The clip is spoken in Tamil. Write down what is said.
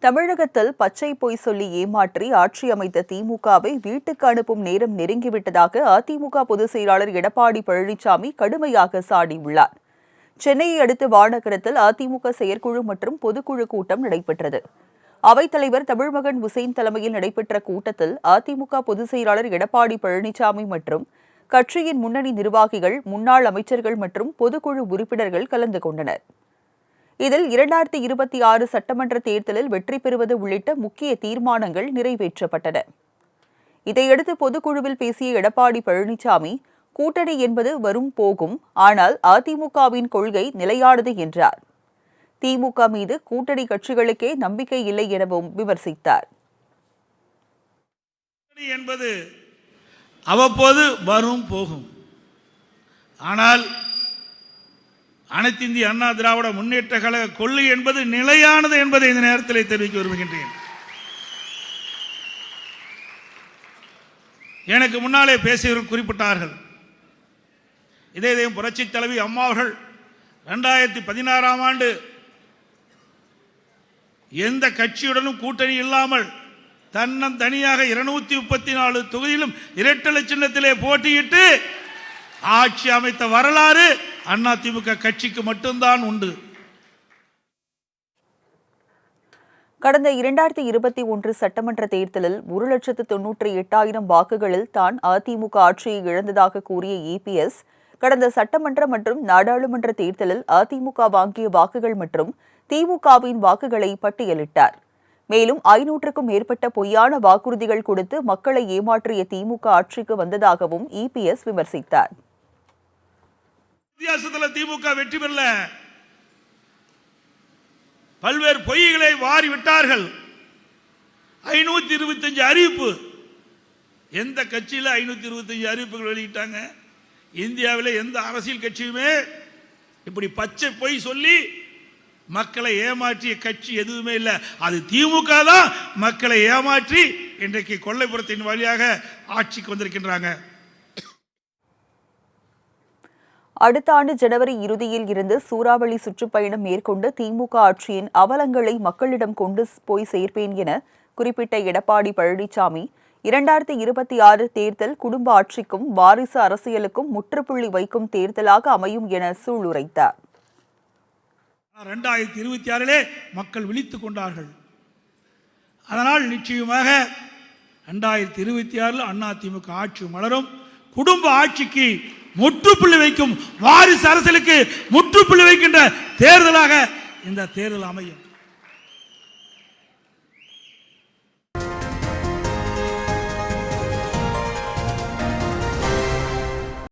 தமிழகத்தில் பச்சை பொய் சொல்லி ஏமாற்றி ஆட்சி அமைத்த திமுகவை வீட்டுக்கு அனுப்பும் நேரம் நெருங்கிவிட்டதாக அதிமுக பொதுச் செயலாளர் எடப்பாடி பழனிசாமி கடுமையாக சாடியுள்ளார். சென்னையை அடுத்த வானகரத்தில் அதிமுக செயற்குழு மற்றும் பொதுக்குழு கூட்டம் நடைபெற்றது. அவைத்தலைவர் தமிழ்மகன் உசேன் தலைமையில் நடைபெற்ற கூட்டத்தில் அதிமுக பொதுச் செயலாளர் எடப்பாடி பழனிசாமி மற்றும் கட்சியின் முன்னணி நிர்வாகிகள், முன்னாள் அமைச்சர்கள் மற்றும் பொதுக்குழு உறுப்பினர்கள் கலந்து கொண்டனர். இதில் 2026 சட்டமன்ற தேர்தலில் வெற்றி பெறுவது உள்ளிட்ட முக்கிய தீர்மானங்கள் நிறைவேற்றப்பட்டன. இதையடுத்து பொதுக்குழுவில் பேசிய எடப்பாடி பழனிசாமி, கூட்டணி என்பது வரும் போகும், ஆனால் அதிமுகவின் கொள்கை நிலையானது என்றார். திமுக மீது கூட்டணி கட்சிகளுக்கே நம்பிக்கை இல்லை எனவும் விமர்சித்தார். என்பது அவ்வப்போது வரும் போகும், ஆனால் அனைத்து இந்திய அண்ணா திராவிட முன்னேற்ற கழக கொள்கை என்பது நிலையானது என்பதை இந்த நேரத்தில் தெரிவிக்க விரும்புகின்றேன். எனக்கு முன்னாலே பேசியவர்கள் குறிப்பிட்டார்கள். இதே புரட்சி தலைவி அம்மா அவர்கள் 2016ஆம் ஆண்டு எந்த கட்சியுடனும் கூட்டணி இல்லாமல் தனியாக 234 தொகுதியிலும் இரட்டை சின்னத்திலே போட்டியிட்டு ஆட்சி அமைத்த வரலாறு அதிமுக கட்சிக்கு மட்டும்தான் உண்டு. கடந்த 2021 சட்டமன்ற தேர்தலில் 1,98,000 வாக்குகளில் தான் அதிமுக ஆட்சியை இழந்ததாக கூறிய இபிஎஸ், கடந்த சட்டமன்ற மற்றும் நாடாளுமன்ற தேர்தலில் அதிமுக வாங்கிய வாக்குகள் மற்றும் திமுகவின் வாக்குகளை பட்டியலிட்டார். மேலும் 500க்கும் மேற்பட்ட பொய்யான வாக்குறுதிகள் கொடுத்து மக்களை ஏமாற்றிய திமுக ஆட்சிக்கு வந்ததாகவும் இபிஎஸ் விமர்சித்தார். வித்தியாசத்தில் திமுக வெற்றி பெறல, பல்வேறு பொய்களை வாரி விட்டார்கள். 525 அறிவிப்பு, எந்த கட்சியில் 525 அறிவிப்புகள் வெளியிட்டாங்க? இந்தியாவில் எந்த அரசியல் கட்சியுமே இப்படி பச்சை பொய் சொல்லி மக்களை ஏமாற்றிய கட்சி எதுவுமே இல்லை. அது திமுக தான் மக்களை ஏமாற்றி இன்றைக்கு கொல்லைப்புறத்தின் வழியாக ஆட்சிக்கு வந்திருக்கின்றாங்க. அடுத்த ஆண்டு ஜனவரி இறுதியில் இருந்து சூறாவளி சுற்றுப்பயணம் மேற்கொண்டு திமுக ஆட்சியின் அவலங்களை மக்களிடம் கொண்டு போய் சேர்ப்பேன் என குறிப்பிட்ட எடப்பாடி பழனிசாமி, 2026 தேர்தல் குடும்ப ஆட்சிக்கும் வாரிசு அரசியலுக்கும் முற்றுப்புள்ளி வைக்கும் தேர்தலாக அமையும் என சூளுரைத்தார். 2026 மக்கள் விழித்துக் கொண்டார்கள். அதனால் நிச்சயமாக 2026 அதிமுக ஆட்சி மலரும். குடும்ப ஆட்சிக்கு முற்றுப்புள்ளி வைக்கும், வாரிசு அரசியலுக்கு முற்றுப்புள்ளி வைக்கின்ற தேர்தலாக இந்த தேர்தல் அமையும்.